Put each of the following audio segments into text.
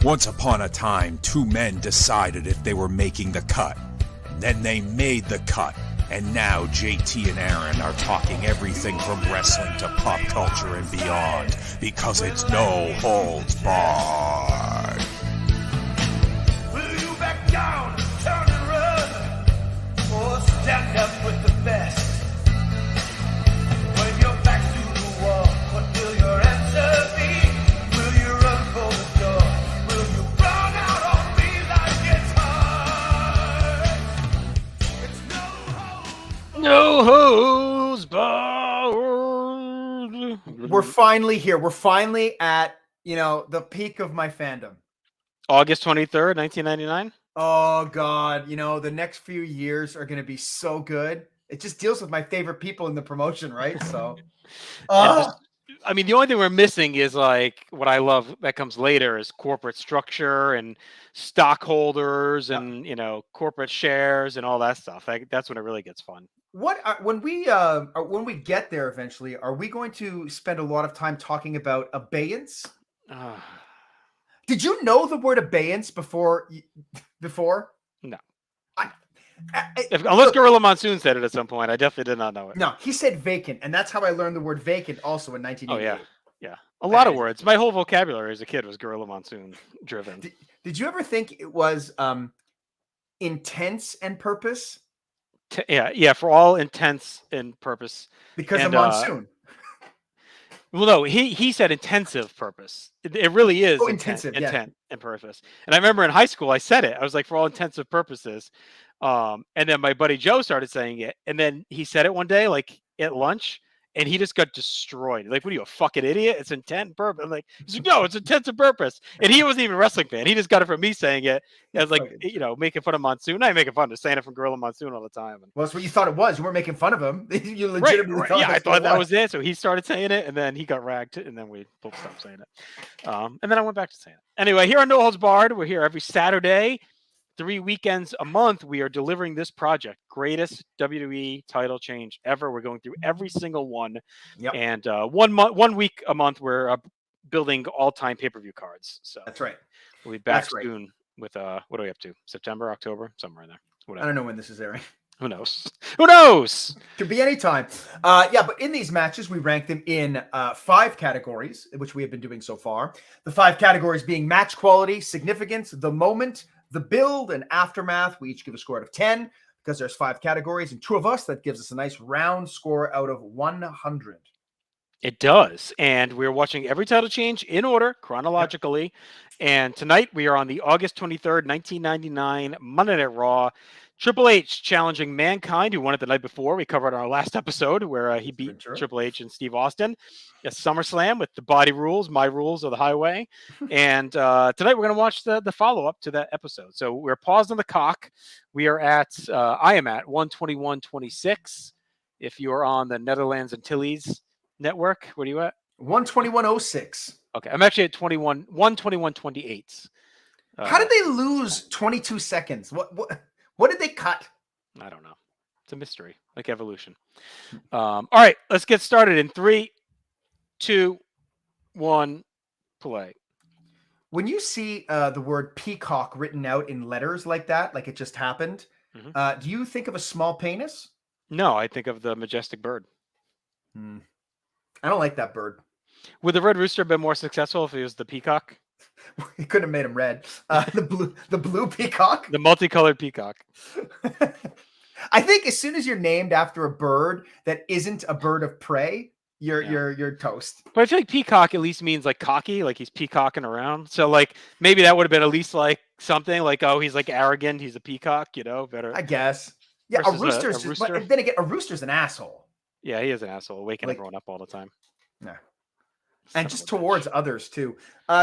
Once upon a time, two men decided if they were making the cut. Then they made the cut. And now JT and Aaron are talking everything from wrestling to pop culture and beyond, because it's no holds barred. Will you back down, turn and run, or stand up with the best? When you're back to the wall, what will your answer be? Will you run for the door? Will you run out on me like it's hard? It's No holds barred. We're finally here. We're finally at, the peak of my fandom. August 23rd, 1999. Oh, God. The next few years are going to be so good. It just deals with my favorite people in the promotion, right? So, the only thing we're missing is like what I love that comes later is corporate structure and stockholders and, corporate shares and all that stuff. That's when it really gets fun. when we get there eventually, are we going to spend a lot of time talking about abeyance? Did you know the word abeyance before? No. Unless Unless Gorilla Monsoon said it at some point, I definitely did not know it. No, he said vacant, and that's how I learned the word vacant also in 1988. Oh, yeah. A lot of words. My whole vocabulary as a kid was Gorilla Monsoon driven. Did you ever think it was intense and purpose? Yeah, for all intents and purpose. Because of monsoon. Well, no, he said intensive purpose. It really is intensive, intent and purpose. And I remember in high school, I said it. I was like, for all intensive purposes. And then my buddy Joe started saying it. And then he said it one day, like at lunch, and he just got destroyed. Like, what are you, a fucking idiot? It's intent and purpose. I'm like, he's like, no, it's intent and purpose. And he wasn't even a wrestling fan. He just got it from me saying it. I was like, making fun of Monsoon. I ain't making fun of saying it from Gorilla Monsoon all the time. Well, that's what you thought it was. You weren't making fun of him. You legitimately thought I thought that was it. So he started saying it, and then he got ragged, and then we both stopped saying it. And then I went back to saying it. Anyway, here on No Holds Barred, we're here every Saturday. 3 weekends a month, we are delivering this project, greatest WWE title change ever. We're going through every single one. Yep. And 1 week a month, we're building all-time pay-per-view cards. So that's right. We'll be back soon with, what are we up to? September, October? Somewhere in there. Whatever. I don't know when this is airing. Who knows? Who knows? Could be any time. But in these matches, we rank them in 5 categories, which we have been doing so far. The 5 categories being match quality, significance, the moment, the build, and aftermath. We each give a score out of 10 because there's 5 categories, and 2 of us, that gives us a nice round score out of 100. It does. And we're watching every title change in order, chronologically. Yep. And tonight we are on the August 23rd, 1999 Monday Night Raw. Triple H challenging Mankind, who won it the night before. We covered our last episode where he beat Triple H and Steve Austin at SummerSlam with the body rules, my rules of the highway. And tonight we're going to watch the follow-up to that episode. So we're paused on the clock. We are I am at 121.26. If you're on the Netherlands Antilles network, what are you at? 121.06. Okay, I'm actually at 121.28. How did they lose 22 seconds? What did they cut? I don't know. It's a mystery, like evolution. All right, let's get started in 3, 2, 1, play. When you see the word peacock written out in letters like that, like it just happened, do you think of a small penis? No, I think of the majestic bird. I don't like that bird. Would the Red Rooster have been more successful if he was the peacock? He couldn't have made him red. The blue peacock? The multicolored peacock. I think as soon as you're named after a bird that isn't a bird of prey, you're toast. But I feel like peacock at least means like cocky, like he's peacocking around. So like maybe that would have been at least like something like, oh, he's like arrogant, he's a peacock, better. I guess. Yeah, a rooster's rooster. But then again, a rooster's an asshole. Yeah, he is an asshole, waking everyone up all the time. Yeah. And just towards others, too.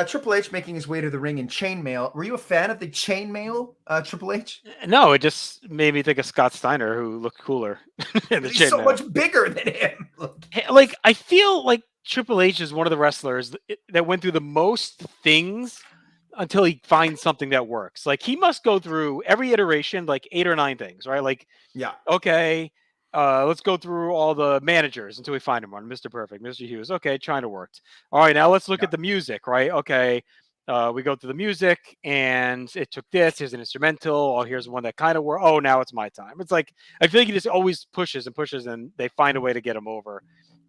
Triple H making his way to the ring in chainmail. Were you a fan of the chainmail, Triple H? No, it just made me think of Scott Steiner, who looked cooler in the chainmail. He's so much bigger than him. Like, I feel like Triple H is one of the wrestlers that went through the most things until he finds something that works. Like, he must go through every iteration, like 8 or 9 things, right? Like, yeah, okay, let's go through all the managers until we find him one. Mr. Perfect, Mr. Hughes. Okay, trying to work. All right, now let's look at the music, right? Okay, We go through the music, and it took this. Here's an instrumental. Oh, here's one that kind of worked. Oh, now it's my time. It's like I feel like he just always pushes and pushes, and they find a way to get him over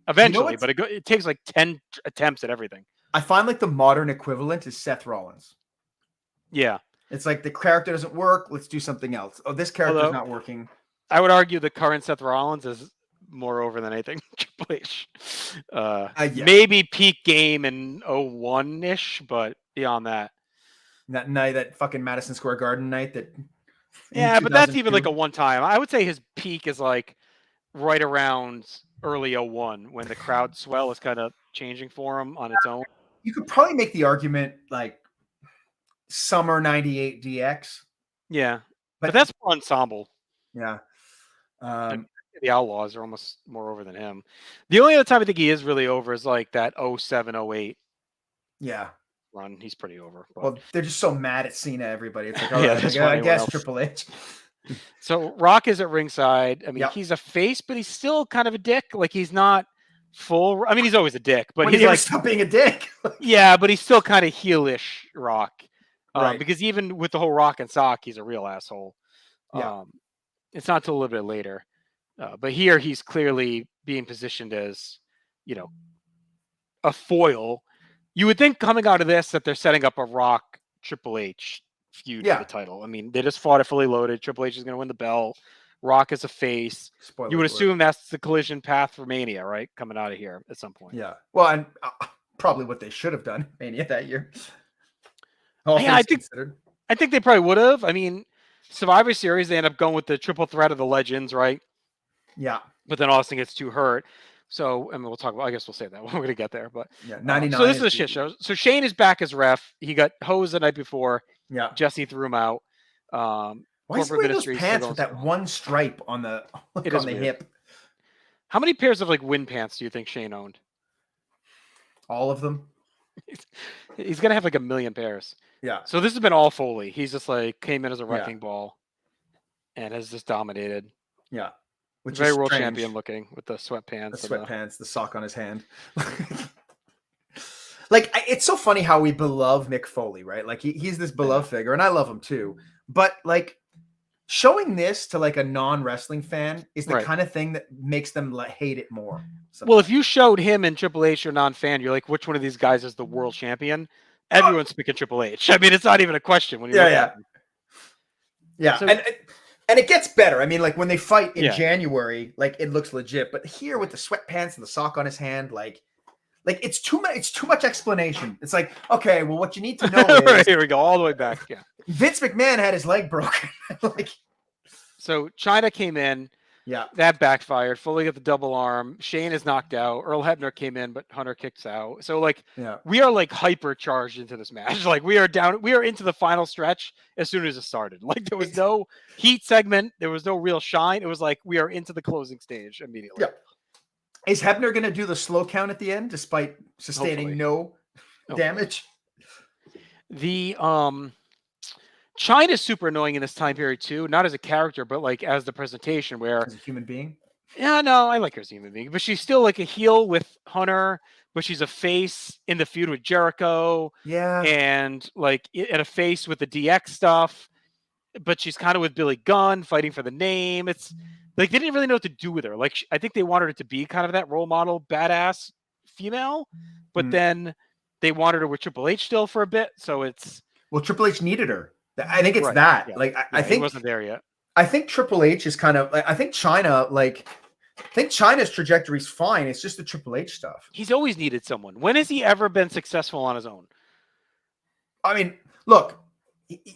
eventually. But it takes like 10 attempts at everything. I find like the modern equivalent is Seth Rollins. Yeah. It's like the character doesn't work. Let's do something else. Oh, this character's not working. I would argue the current Seth Rollins is more over than anything. Triple H. Maybe peak game in 01-ish, but beyond that. That night, that fucking Madison Square Garden night that. Yeah, but that's even like a one time. I would say his peak is like right around early 01 when the crowd swell is kind of changing for him on its own. You could probably make the argument like summer 98 DX. Yeah. But that's more ensemble. Yeah. The Outlaws are almost more over than him. The only other time I think he is really over is like that 07, 08. Yeah. Run. He's pretty over. But... Well, they're just so mad at Cena, everybody. It's like, all right, I guess Triple H. So Rock is at ringside. I mean, he's a face, but he's still kind of a dick. Like he's not full. I mean, he's always a dick, but he's like stop being a dick. Yeah, but he's still kind of heelish Rock. Right. Because even with the whole Rock and Sock, he's a real asshole. Yeah. It's not till a little bit later. But here he's clearly being positioned as, a foil. You would think coming out of this that they're setting up a Rock Triple H feud for the title. I mean, they just fought it fully loaded. Triple H is going to win the belt. Rock is a face. You would assume that's the collision path for Mania, right? Coming out of here at some point. Yeah. Well, and probably what they should have done Mania that year. I think they probably would have. I mean, Survivor Series, they end up going with the triple threat of the legends, right? Yeah. But then Austin gets too hurt. So, I mean, we'll talk about, I guess we'll say that when we're going to get there. But 99. So this is a shit show. So Shane is back as ref. He got hosed the night before. Yeah. Jesse threw him out. Why is he wearing those pants with that one stripe on the hip? How many pairs of like wind pants do you think Shane owned? All of them. He's going to have like 1 million pairs. Yeah. So this has been all Foley. He's just like came in as a wrecking ball and has just dominated. Yeah. Which very world champion looking with the sweatpants. The sock on his hand. Like, it's so funny how we beloved Mick Foley, right? Like, he's this beloved figure, and I love him too. But, like, showing this to, like, a non-wrestling fan is the kind of thing that makes them hate it more. Sometimes. Well, if you showed him and Triple H, you're non-fan, you're like, which one of these guys is the world champion? Everyone's picking Triple H. I mean, it's not even a question when you look at him. Yeah, so, and it gets better. I mean, like, when they fight in January, like, it looks legit. But here with the sweatpants and the sock on his hand, like it's too much. It's too much explanation. It's like, okay, well, what you need to know is here we go, all the way back. Yeah, Vince McMahon had his leg broken. So China came in. Yeah, that backfired. Foley got the double arm. Shane is knocked out. Earl Hebner came in, but Hunter kicks out. So like, we are like hypercharged into this match. Like we are into the final stretch as soon as it started. Like there was no heat segment. There was no real shine. It was like we are into the closing stage immediately. Yeah. Is Hebner going to do the slow count at the end, despite sustaining no damage? The China's super annoying in this time period too, not as a character, but like as the presentation where as a human being. Yeah, no, I like her as a human being, but she's still like a heel with Hunter, but she's a face in the feud with Jericho. Yeah. And like and a face with the DX stuff, but she's kind of with Billy Gunn fighting for the name. It's like they didn't really know what to do with her. Like I think they wanted her to be kind of that role model, badass female, but then they wanted her with Triple H still for a bit. So it's Triple H needed her. I think it's that. Yeah. Like I think he wasn't there yet. I think Triple H is kind of. I think China's trajectory is fine. It's just the Triple H stuff. He's always needed someone. When has he ever been successful on his own? I mean, look,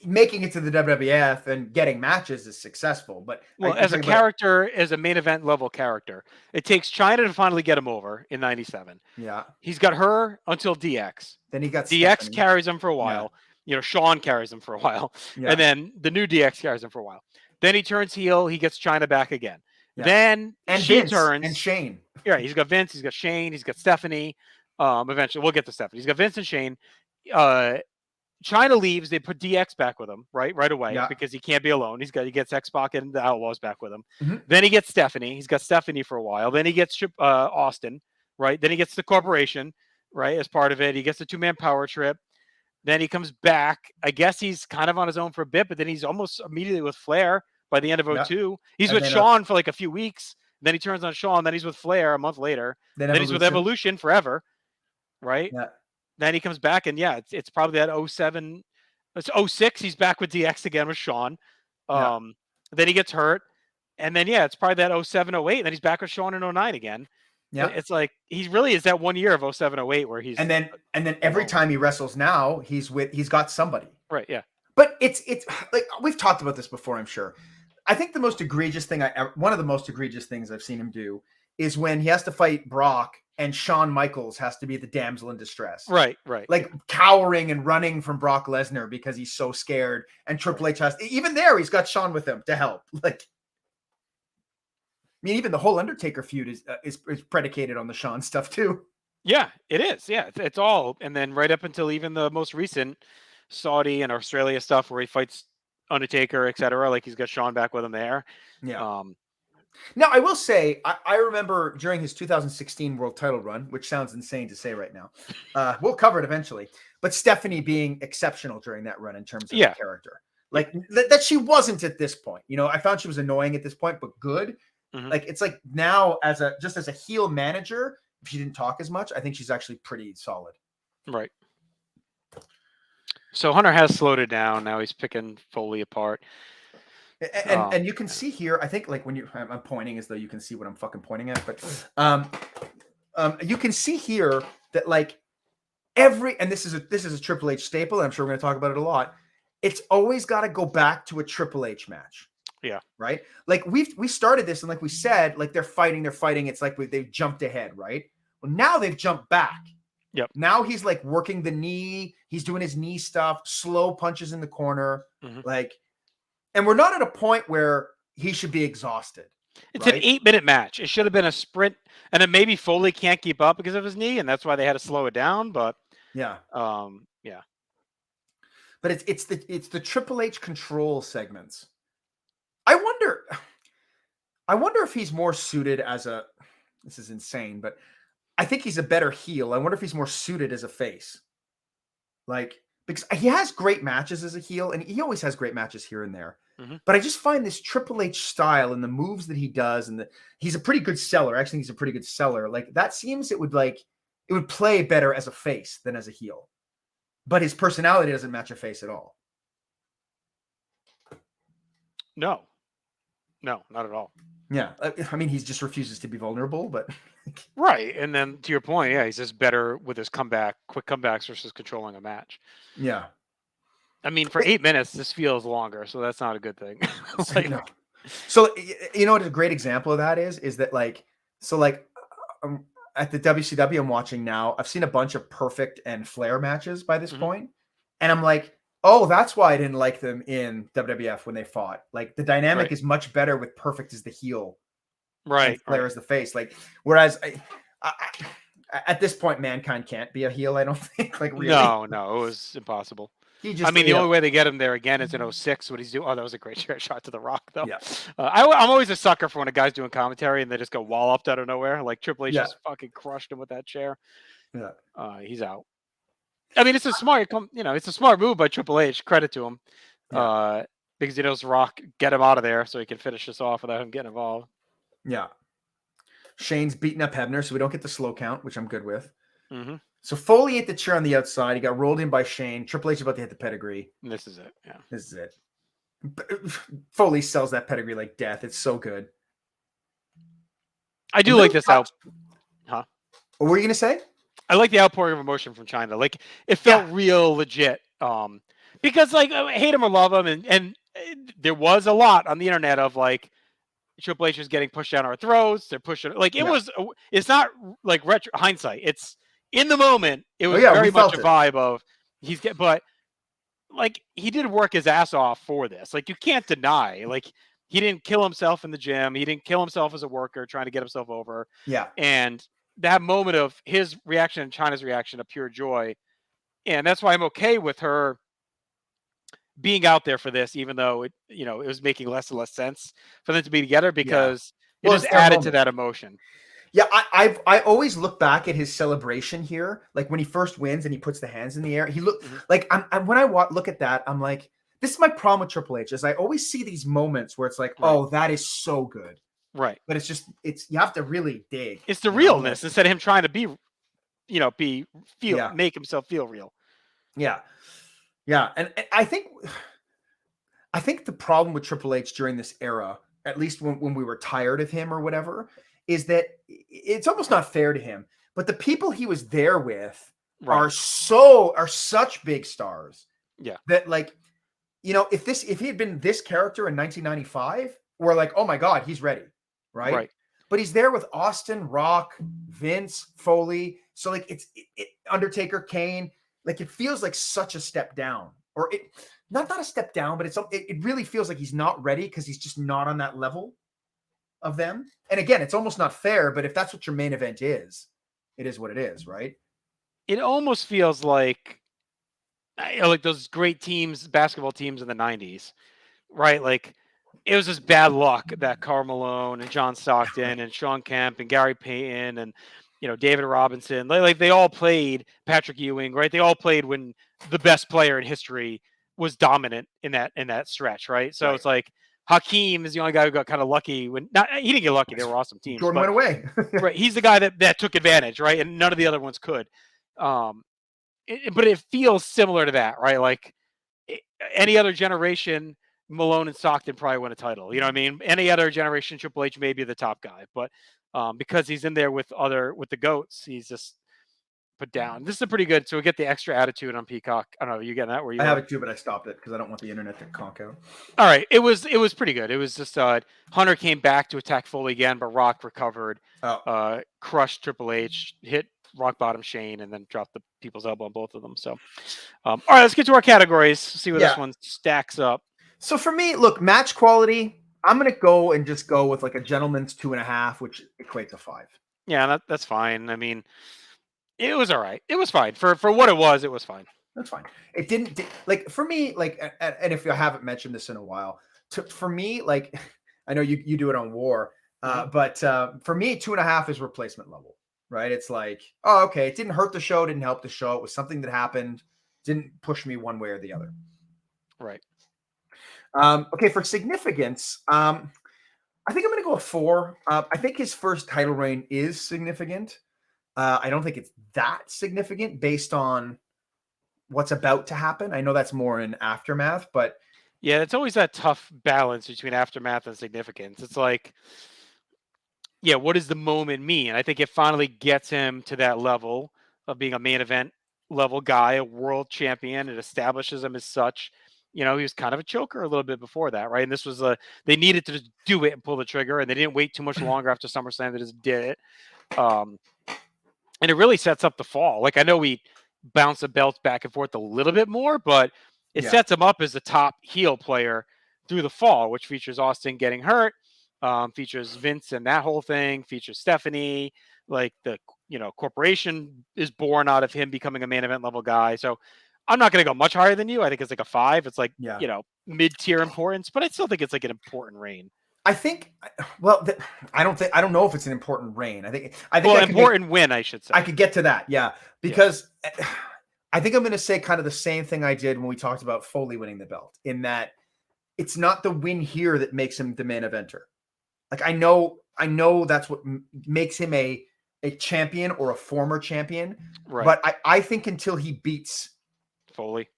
making it to the WWF and getting matches is successful, but as a character, as a main event level character, it takes China to finally get him over in '97. Yeah, he's got her until DX. Then he got DX Stephanie. Carries him for a while. Yeah. You know, Sean carries him for a while, and then the new DX carries him for a while. Then he turns heel. He gets China back again. Yeah. Then Shane turns and Shane. Yeah, he's got Vince. He's got Shane. He's got Stephanie. Eventually, we'll get to Stephanie. He's got Vince and Shane. China leaves. They put DX back with him right away because he can't be alone. He gets X-Pac and the Outlaws back with him. Mm-hmm. Then he gets Stephanie. He's got Stephanie for a while. Then he gets Austin. Right. Then he gets the corporation. Right, as part of it. He gets the 2-man power trip. Then he comes back. I guess he's kind of on his own for a bit, but then he's almost immediately with Flair by the end of Yeah. 02. He's And with then, Shawn for like a few weeks. Then he turns on Shawn. Then he's with Flair a month later. Then Then he's with Evolution forever, right? Yeah. Then he comes back, and yeah, it's probably that 07, it's 06. He's back with DX again with Shawn. Yeah. Then he gets hurt, and then yeah, it's probably that 07, 08. And then he's back with Shawn in 09 again. Yeah. It's like he really is that 1 year of 07, 08 where he's And then every time he wrestles now, he's got somebody. right. Yeah. But it's like we've talked about this before, I'm sure. I think the most egregious thing one of the most egregious things I've seen him do is when he has to fight Brock and Shawn Michaels has to be the damsel in distress. Right. Like cowering and running from Brock Lesnar because he's so scared. And Triple H even there, he's got Shawn with him to help. Like, I mean, even the whole Undertaker feud is predicated on the Shawn stuff too. Yeah, it is. Yeah, it's all. And then right up until even the most recent Saudi and Australia stuff where he fights Undertaker, etc. Like he's got Shawn back with him there. Yeah. Now, I will say, I remember during his 2016 World Title run, which sounds insane to say right now. We'll cover it eventually. But Stephanie being exceptional during that run in terms of the character. Like, that she wasn't at this point. You know, I found she was annoying at this point, but good. Mm-hmm. Like, it's like now, as a heel manager, if she didn't talk as much, I think she's actually pretty solid. Right. So Hunter has slowed it down. Now he's picking Foley apart. And you can see here, I think, like when I'm pointing as though you can see what I'm fucking pointing at, but you can see here that like and this is a Triple H staple, and I'm sure we're going to talk about it a lot. It's always got to go back to a Triple H match. Yeah. Right. Like we started this, and like we said, like they're fighting. It's like they've jumped ahead, right? Well, now they've jumped back. Yep. Now he's like working the knee. He's doing his knee stuff, slow punches in the corner, like. And we're not at a point where he should be exhausted. It's an 8-minute match. It should have been a sprint, and then maybe Foley can't keep up because of his knee, and that's why they had to slow it down. But yeah, yeah. But it's the Triple H control segments. I wonder if he's more suited as a. This is insane, but I think he's a better heel. I wonder if he's more suited as a face. Like, because he has great matches as a heel, and he always has great matches here and there. But I just find this Triple H style and the moves that he does, and he's a pretty good seller. Actually, he's a pretty good seller. Like that seems it would play better as a face than as a heel. But his personality doesn't match a face at all. No, not at all. Yeah, I mean, he just refuses to be vulnerable, but right. And then to your point, yeah, he's just better with his quick comebacks versus controlling a match. Yeah. I mean, for 8 minutes, this feels longer, so that's not a good thing. Like, no. So, you know what a great example of that is that at the WCW I'm watching now, I've seen a bunch of Perfect and Flair matches by this point, and I'm like, oh, that's why I didn't like them in WWF when they fought. Like the dynamic is much better with Perfect as the heel, right? Flair as the face. Like, whereas at this point, Mankind can't be a heel. I don't think. Like, really. No, it was impossible. I mean, the only way they get him there again is in 06 when he's doing. Oh, that was a great chair shot to the Rock, though. Yeah. I'm always a sucker for when a guy's doing commentary and they just go walloped out of nowhere. Like Triple H just fucking crushed him with that chair. Yeah. He's out. I mean, it's a smart move by Triple H. Credit to him, because he knows Rock get him out of there so he can finish this off without him getting involved. Yeah. Shane's beating up Hebner, so we don't get the slow count, which I'm good with. Mm-hmm. So Foley hit the chair on the outside. He got rolled in by Shane. Triple H about to hit the pedigree. And this is it. Yeah. This is it. Foley sells that pedigree like death. It's so good. I do like this out. Huh? What were you going to say? I like the outpouring of emotion from China. Like it felt real legit. Because like I hate him or love him, and there was a lot on the internet of like Triple H is getting pushed down our throats. They're pushing like was. It's not like hindsight. It's in the moment. It was very much a vibe of but like he did work his ass off for this. Like you can't deny. Like he didn't kill himself in the gym. He didn't kill himself as a worker trying to get himself over. Yeah, and that moment of his reaction and China's reaction of pure joy. And that's why I'm okay with her being out there for this, even though it was making less and less sense for them to be together because it just added to that emotion. Yeah, I always look back at his celebration here, like when he first wins and he puts the hands in the air. He looked like when I look at that, I'm like, this is my problem with Triple H. Is I always see these moments where it's like, Right. oh, that is so good, Right. but it's you have to really dig. It's the you know, realness like- instead of him trying to be, Yeah. make himself feel real. Yeah, yeah, and I think the problem with Triple H during this era, at least when we were tired of him or whatever, is that it's almost not fair to him. But the people he was there with Right. are such big stars. Yeah. That like, if he had been this character in 1995, we're like, oh my God, he's ready. Right. But he's there with Austin, Rock, Vince, Foley. So like it's Undertaker, Kane. Like it feels like such a step down, or not a step down, but it really feels like he's not ready because he's just not on that level of them. And again, it's almost not fair, but if that's what your main event is, it is what it is, right? It almost feels like those great teams, basketball teams in the 90s, right? Like it was just bad luck that Karl Malone and John Stockton and Sean Kemp and Gary Payton and David Robinson, like they all played, Patrick Ewing, right? They all played when the best player in history was dominant in that stretch, right? So It's like Hakeem is the only guy who got kind of lucky he didn't get lucky. They were awesome teams. Jordan went away. Right. He's the guy that took advantage, right? And none of the other ones could. But it feels similar to that, right? Like any other generation, Malone and Stockton probably win a title. You know what I mean? Any other generation, Triple H may be the top guy, but because he's in there with the GOATs, he's just put down. This is a pretty good. So we get the extra attitude on Peacock. I don't know. You getting that? Where you? I have it too, but I stopped it because I don't want the internet to conk out. All right. It was pretty good. It was just Hunter came back to attack Foley again, but Rock recovered, crushed Triple H, hit rock bottom Shane, and then dropped the people's elbow on both of them. So, all right, let's get to our categories. See where this one stacks up. So for me, look, match quality, I'm going to go with like a gentleman's 2.5, which equates to 5. Yeah, that's fine. I mean, it was all right. It was fine for what it was. It was fine. That's fine. It didn't like for me, like, and if I haven't mentioned this in a while, for me, like, I know you do it on War, but for me, 2.5 is replacement level, right? It's like, oh, okay, it didn't hurt the show, didn't help the show. It was something that happened, didn't push me one way or the other. Right. Okay, for significance, I think I'm going to go a 4. I think his first title reign is significant. I don't think it's that significant based on what's about to happen. I know that's more in Aftermath, but yeah, it's always that tough balance between Aftermath and significance. It's like, yeah, what does the moment mean? I think it finally gets him to that level of being a main event level guy, a world champion. It establishes him as such. He was kind of a choker a little bit before that, right? And this was they needed to just do it and pull the trigger, and they didn't wait too much longer after SummerSlam. They just did it. And it really sets up the fall. Like, I know we bounce the belts back and forth a little bit more, but it sets him up as the top heel player through the fall, which features Austin getting hurt, features Vince and that whole thing, features Stephanie. Like the corporation is born out of him becoming a main event level guy. So I'm not going to go much higher than you. I think it's like a 5. It's like mid-tier importance, but I still think it's like an important reign. I think, well, I don't know if it's an important reign. I think important win, I should say. I could get to that, because I think I'm going to say kind of the same thing I did when we talked about Foley winning the belt, in that it's not the win here that makes him the main eventer. Like I know that's what makes him a champion or a former champion, right? But I think until he beats Foley,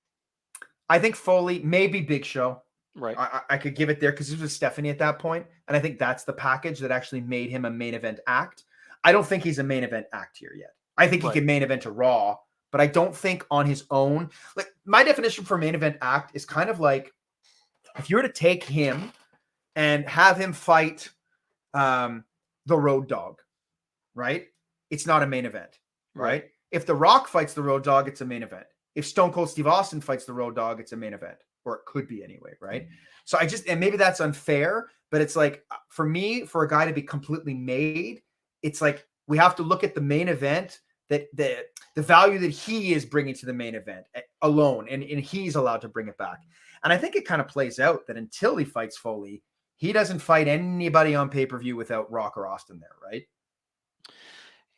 I think Foley, maybe Big Show. Right. I could give it there because it was Stephanie at that point, and I think that's the package that actually made him a main event act. I don't think he's a main event act here yet. I think he can main event a Raw, but I don't think on his own. Like my definition for main event act is kind of like if you were to take him and have him fight the Road Dogg, right? It's not a main event, right? If The Rock fights the Road Dogg, it's a main event. If Stone Cold Steve Austin fights the Road Dogg, it's a main event. Or it could be anyway, right? So and maybe that's unfair, but it's like, for me, for a guy to be completely made, it's like, we have to look at the main event, that the value that he is bringing to the main event alone, and he's allowed to bring it back. And I think it kind of plays out that until he fights Foley, he doesn't fight anybody on pay-per-view without Rock or Austin there, right?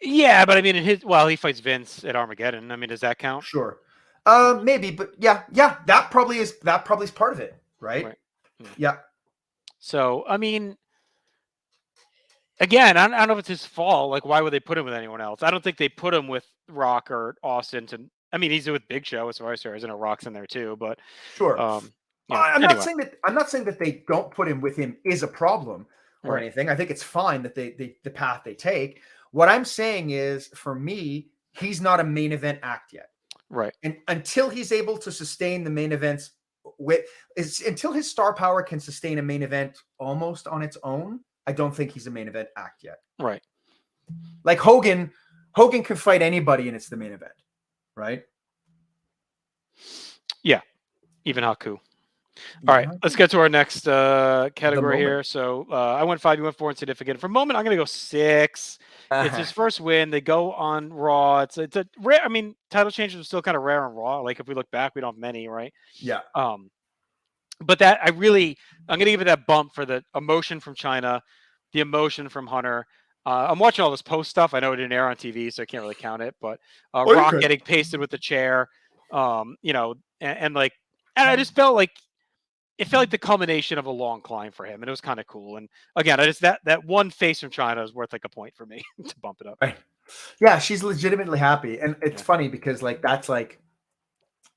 Yeah, but I mean, he fights Vince at Armageddon. I mean, does that count? Sure. Maybe, but yeah, that probably is part of it, right? Right. Yeah. Yeah. So, I mean, again, I don't know if it's his fault. Like, why would they put him with anyone else? I don't think they put him with Rock or Austin. I mean, he's with Big Show as far as I know. Rock's in there too, but Sure. I'm anyway. not saying that they don't put him with him is a problem or Right. anything. I think it's fine that the path they take. What I'm saying is, for me, he's not a main event act yet. Right. And until he's able to sustain the main events until his star power can sustain a main event almost on its own, I don't think he's a main event act yet. Right. Like Hogan can fight anybody and it's the main event, right? Yeah. Even Haku. All right, let's get to our next category here. So I went 5, you went 4 insignificant. For a moment, I'm going to go 6. It's his first win. They go on Raw. It's a rare. I mean, title changes are still kind of rare on Raw. Like if we look back, we don't have many, right? Yeah. But I'm going to give it that bump for the emotion from China, the emotion from Hunter. I'm watching all this post stuff. I know it didn't air on TV, so I can't really count it. But Rock getting pasted with the chair, and like, and I just felt like. It felt like the culmination of a long climb for him, and it was kind of cool. And again, I just that one face from China is worth like a point for me to bump it up. Right. Yeah, she's legitimately happy, and it's funny because like that's like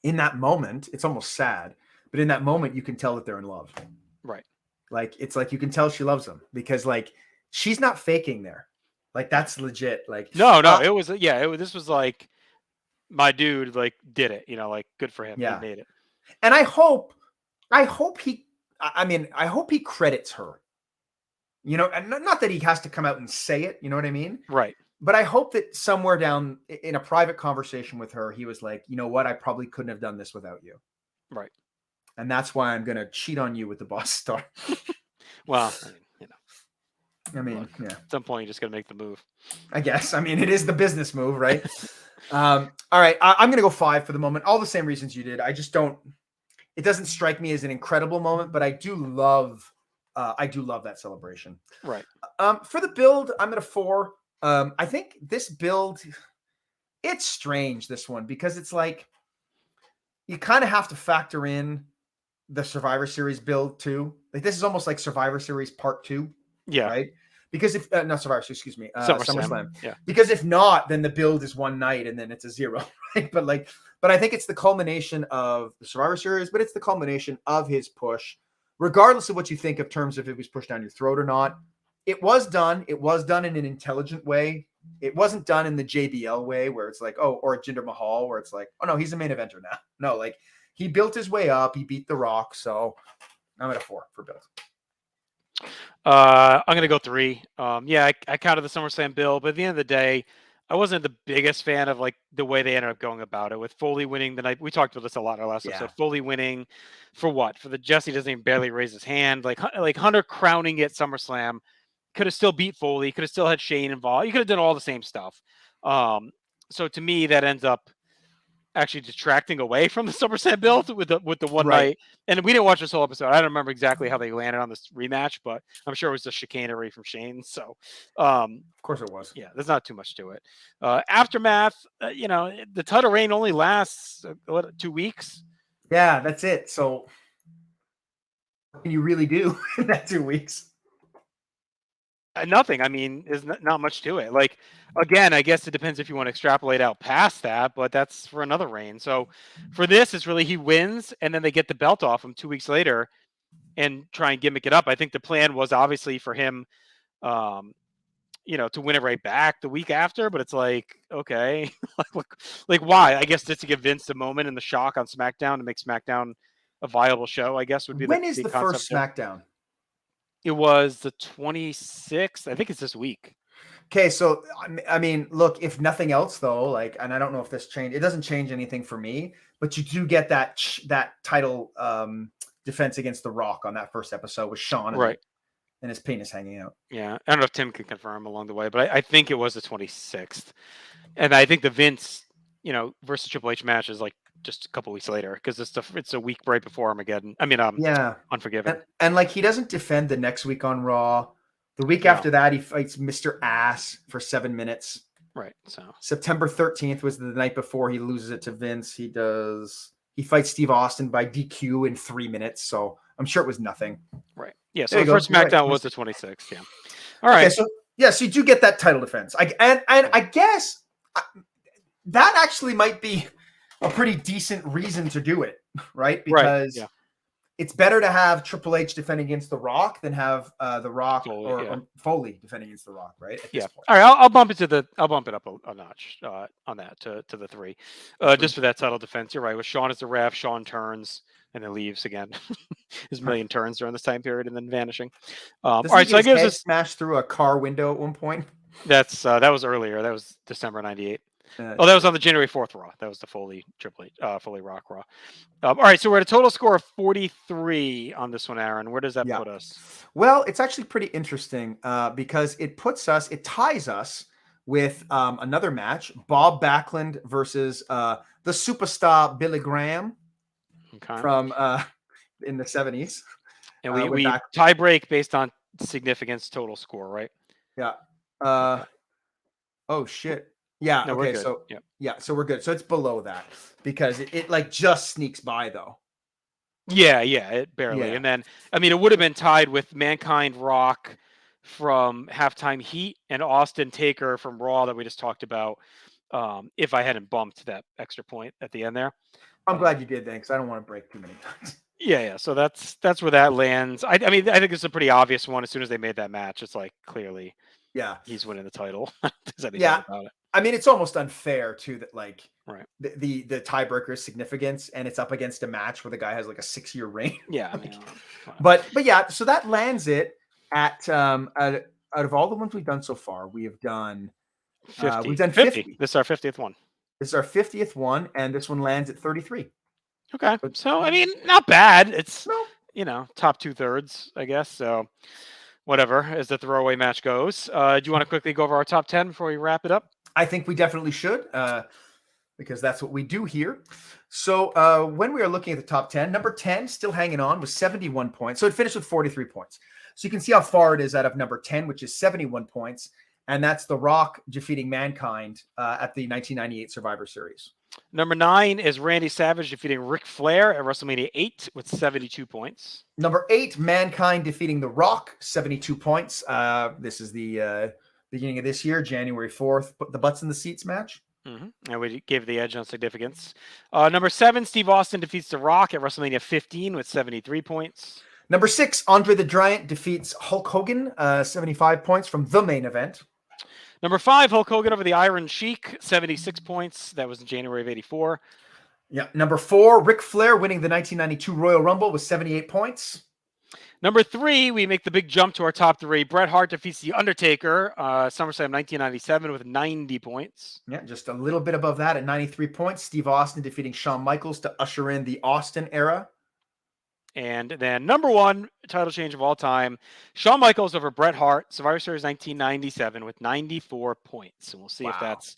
in that moment, it's almost sad, but in that moment, you can tell that they're in love. Right. Like it's like you can tell she loves him because like she's not faking there. Like that's legit. Like no, it was this was like my dude like did it. Like good for him. Yeah, he made it. And I hope he credits her. And not that he has to come out and say it, you know what I mean? Right. But I hope that somewhere down in a private conversation with her, he was like, you know what? I probably couldn't have done this without you. Right. And that's why I'm going to cheat on you with the boss star. Well, yeah. At some point, you just got to make the move. I guess. I mean, it is the business move, right? All right. I'm going to go 5 for the moment. All the same reasons you did. I just don't. It doesn't strike me as an incredible moment, but I do love that celebration. Right. For the build, I'm at a 4. I think this build, it's strange, this one, because it's like you kind of have to factor in the Survivor Series build too. Like this is almost like Survivor Series Part 2. Yeah. Right. Because if not Survivor Series, excuse me, SummerSlam. Yeah. Because if not, then the build is one night and then it's a 0. Right. But I think it's the culmination of the Survivor Series, but it's the culmination of his push, regardless of what you think of terms of if it was pushed down your throat or not. It was done. It was done in an intelligent way. It wasn't done in the JBL way where it's like, oh, or Jinder Mahal, where it's like, oh no, he's a main eventer now. No, like he built his way up. He beat The Rock. So I'm at a 4 for build. I'm going to go 3. I counted the SummerSlam build, but at the end of the day, I wasn't the biggest fan of like the way they ended up going about it with Foley winning the night. We talked about this a lot in our last episode. Foley winning for what? For the Jesse doesn't even barely raise his hand. Like Hunter crowning at SummerSlam could have still beat Foley. Could have still had Shane involved. You could have done all the same stuff. So to me, that ends up actually detracting away from the SummerSlam build with the one night. And we didn't watch this whole episode. I don't remember exactly how they landed on this rematch, but I'm sure it was the chicanery from Shane. So, of course it was. Yeah, there's not too much to it. Aftermath, the title reign only lasts 2 weeks. Yeah, that's it. So what can you really do in that 2 weeks? Nothing. I mean, there's not much to it. Like, again, I guess it depends if you want to extrapolate out past that, but that's for another reign. So for this, it's really he wins, and then they get the belt off him 2 weeks later and try and gimmick it up. I think the plan was obviously for him, to win it right back the week after, but it's like, okay, like why? I guess just to give Vince the moment and the shock on SmackDown to make SmackDown a viable show, I guess would be when is the first SmackDown? It was the 26th. I think it's this week. Okay, so I mean, look, if nothing else though, like, and I don't know if this changed, it doesn't change anything for me, but you do get that title defense against The Rock on that first episode with Shawn, right, and his penis hanging out. Yeah, I don't know if Tim can confirm along the way, but I think it was the 26th, and I think the Vince, versus Triple H match is like just a couple weeks later because it's a week right before Armageddon. I mean, Unforgiven, and like he doesn't defend the next week on Raw. The week after that, he fights Mr. Ass for 7 minutes. Right. So September 13th was the night before he loses it to Vince. He fights Steve Austin by DQ in 3 minutes. So I'm sure it was nothing. right. Yeah. So There the you go. first You're right. SmackDown was the 26th. Yeah. All right. Okay, so yes, you do get that title defense. I guess that actually might be a pretty decent reason to do it, right? Because yeah. it's better to have Triple H defending against The Rock than have The Rock Foley, or Foley defending against The Rock, right? At this point. All right. I'll bump it up a notch on that to the 3, just for that title defense. You're right. With Sean as the ref, Sean turns and then leaves again. His million turns during this time period and then vanishing. All right. So I guess this smashed through a car window at one point. that was earlier. That was December '98. That was on the January 4th Raw. That was the Foley Foley Rock Raw. All right, so we're at a total score of 43 on this one, Aaron. Where does that put us? Well, it's actually pretty interesting because it ties us with another match, Bob Backlund versus the superstar Billy Graham from in the 70s. And we tie break based on significance total score, right? Yeah. Oh, shit. Yeah. No, okay. So so we're good. So it's below that because it like just sneaks by though. Yeah, it barely. Yeah. And then it would have been tied with Mankind Rock from Halftime Heat and Austin Taker from Raw that we just talked about. If I hadn't bumped that extra point at the end there. I'm glad you did that because I don't want to break too many times. Yeah. So that's where that lands. I think it's a pretty obvious one. As soon as they made that match, it's like clearly, he's winning the title. About it. It's almost unfair too that like the tiebreaker is significance and it's up against a match where the guy has like a 6-year reign. Yeah. But yeah, so that lands it at out of all the ones we've done so far, we have done 50. We've done 50. This is our 50th one. This is our 50th one, and this one lands at 33. Okay. So not bad. It's top 2/3, I guess. So whatever, as the throwaway match goes. Do you want to quickly go over our top 10 before we wrap it up? I think we definitely should, because that's what we do here. So when we are looking at the top 10, number 10, still hanging on, with 71 points. So it finished with 43 points. So you can see how far it is out of number 10, which is 71 points. And that's The Rock defeating Mankind at the 1998 Survivor Series. Number 9 is Randy Savage defeating Ric Flair at WrestleMania 8 with 72 points. Number 8, Mankind defeating The Rock, 72 points. This is the beginning of this year, January 4th, the butts in the seats match. Mm-hmm. And we gave the edge on significance. Number 7, Steve Austin defeats The Rock at WrestleMania 15 with 73 points. Number 6, Andre the Giant defeats Hulk Hogan, 75 points from the main event. Number 5, Hulk Hogan over the Iron Sheik, 76 points. That was in January of 84. Yeah. Number 4, Ric Flair winning the 1992 Royal Rumble with 78 points. Number 3, we make the big jump to our top 3. Bret Hart defeats The Undertaker, SummerSlam 1997 with 90 points. Yeah, just a little bit above that at 93 points. Steve Austin defeating Shawn Michaels to usher in the Austin era. And then number 1 title change of all time, Shawn Michaels over Bret Hart, Survivor Series 1997 with 94 points. And we'll see if that's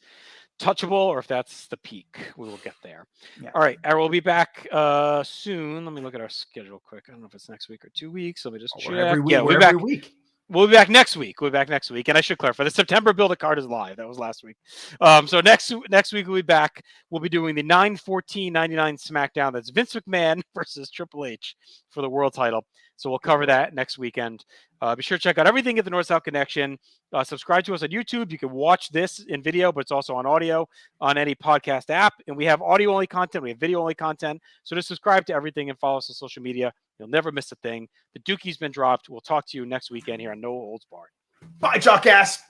touchable or if that's the peak. We will get there. Yeah. All right. We'll be back soon. Let me look at our schedule quick. I don't know if it's next week or 2 weeks. Let me just check. Every week, we'll be back. Every week. We'll be back next week. And I should clarify, the September Build a Card is live. That was last week. So next week we'll be back. We'll be doing the 9/14/99 SmackDown. That's Vince McMahon versus Triple H for the world title. So we'll cover that next weekend. Be sure to check out everything at the North South Connection. Subscribe to us on YouTube. You can watch this in video, but it's also on audio on any podcast app. And we have audio-only content. We have video-only content. So just subscribe to everything and follow us on social media. You'll never miss a thing. The Dookie's been dropped. We'll talk to you next weekend here on No Holds Barred. Bye, jackass.